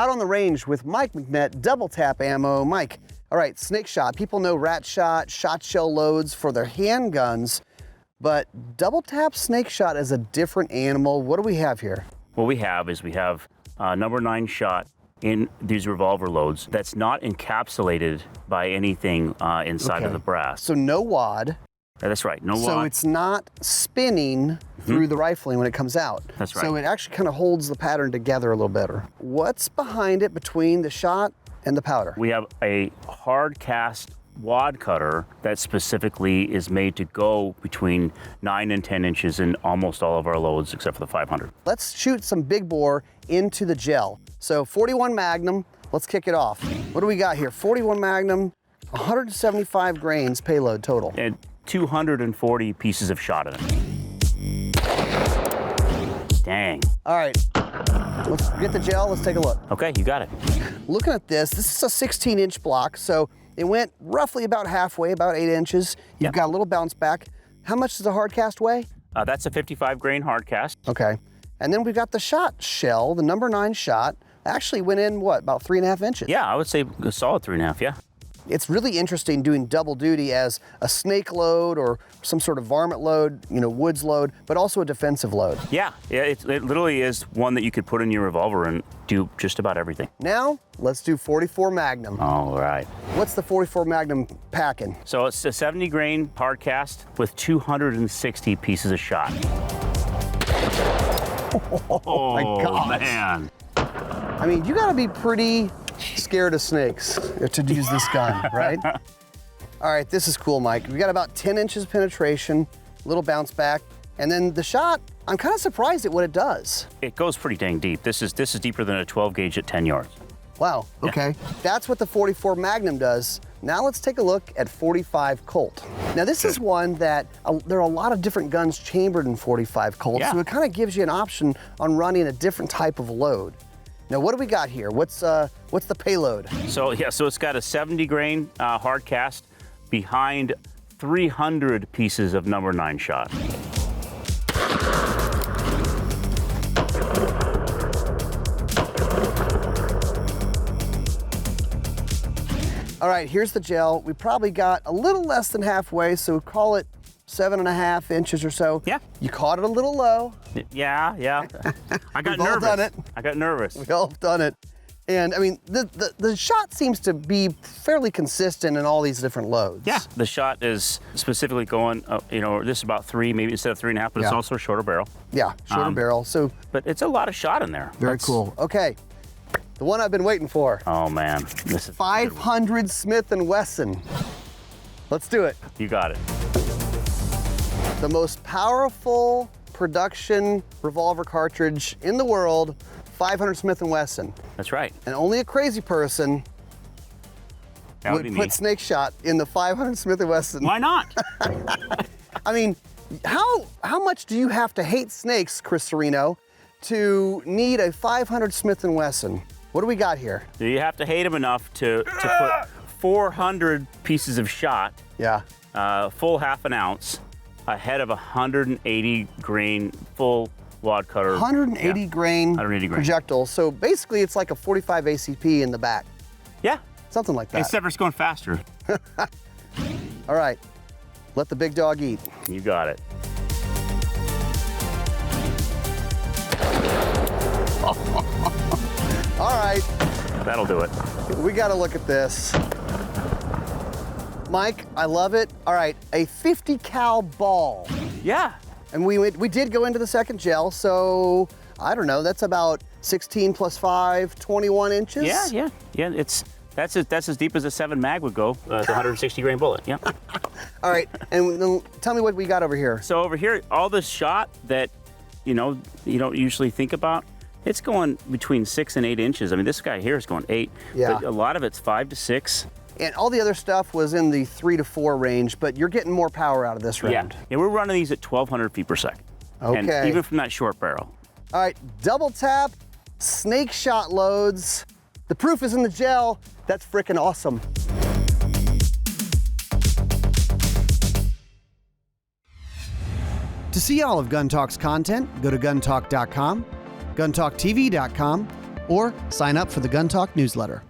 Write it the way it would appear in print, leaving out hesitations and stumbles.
out on the range with Mike McNett, DoubleTap ammo. Mike, all right, SnakeShot. People know rat shot, shot shell loads for their handguns, but DoubleTap SnakeShot is a different animal. What do we have here? What we have number 9 shot in these revolver loads that's not encapsulated by anything inside of the brass. So no wad. That's right, no wad. So it's not spinning through the rifling when it comes out. That's right. So it actually kind of holds the pattern together a little better. What's behind it between the shot and the powder? We have a hardcast wad cutter that specifically is made to go between 9 and 10 inches in almost all of our loads except for the 500. Let's shoot some big bore into the gel. So 41 Magnum, let's kick it off. What do we got here? 41 Magnum, 175 grains payload total. And 240 pieces of shot in it. Dang. All right, let's get the gel, let's take a look. Okay, you got it. Looking at this is a 16-inch block, so it went roughly about halfway, about 8 inches. You've got a little bounce back. How much does the hardcast weigh? That's a 55 grain hardcast. Okay, and then we've got the shot shell, the number 9 shot. Actually went in, what, about 3.5 inches? Yeah, I would say a solid 3.5, yeah. It's really interesting doing double duty as a snake load or some sort of varmint load, you know, woods load, but also a defensive load. Yeah, it literally is one that you could put in your revolver and do just about everything. Now, let's do 44 Magnum. All right. What's the 44 Magnum packing? So it's a 70 grain hardcast with 260 pieces of shot. Oh my gosh. Man. I mean, you gotta be pretty scared of snakes to use this gun, right? All right, this is cool, Mike. We got about 10 inches penetration, little bounce back, and then the shot, I'm kind of surprised at what it does. It goes pretty dang deep. This is deeper than a 12 gauge at 10 yards. Wow, okay. That's what the 44 Magnum does. Now let's take a look at 45 Colt. Now this is one that, there are a lot of different guns chambered in 45 Colt, so it kind of gives you an option on running a different type of load. Now what do we got here? What's the payload? So it's got a 70 grain hard cast behind 300 pieces of number 9 shot. All right, here's the gel. We probably got a little less than halfway, so call it 7.5 inches or so. Yeah. You caught it a little low. Yeah. I got We've nervous. all done it. I got nervous. We've all done it. And I mean, the shot seems to be fairly consistent in all these different loads. Yeah, the shot is specifically going, this is about 3, maybe instead of 3.5, but it's also a shorter barrel. Yeah, shorter barrel. So, but it's a lot of shot in there. Very cool. Okay, the one I've been waiting for. Oh man, this is 500 Smith & Wesson. Let's do it. You got it. The most powerful production revolver cartridge in the world, 500 Smith & Wesson. That's right. And only a crazy person would put SnakeShot in the 500 Smith & Wesson. Why not? I mean, how much do you have to hate snakes, Chris Cerino, to need a 500 Smith & Wesson? What do we got here? Do you have to hate him enough to put 400 pieces of shot, full half an ounce, ahead of 180 grain full wad cutter. 180 grain projectile. So basically it's like a 45 ACP in the back. Yeah. Something like that. Except for it's going faster. All right, let the big dog eat. You got it. All right. That'll do it. We gotta look at this. Mike, I love it. All right, a 50 cal ball. Yeah. And we did go into the second gel, so I don't know, that's about 16 plus 5, 21 inches? Yeah, that's as deep as a 7 mag would go, the 160 grain bullet, yeah. All right, and tell me what we got over here. So over here, all this shot that, you don't usually think about, it's going between 6 and 8 inches. I mean, this guy here is going 8, but a lot of it's 5 to 6. And all the other stuff was in the 3 to 4 range, but you're getting more power out of this round. Yeah, we're running these at 1,200 feet per second. Okay. And even from that short barrel. All right, DoubleTap SnakeShot loads. The proof is in the gel. That's freaking awesome. To see all of Gun Talk's content, go to guntalk.com, guntalktv.com, or sign up for the Gun Talk newsletter.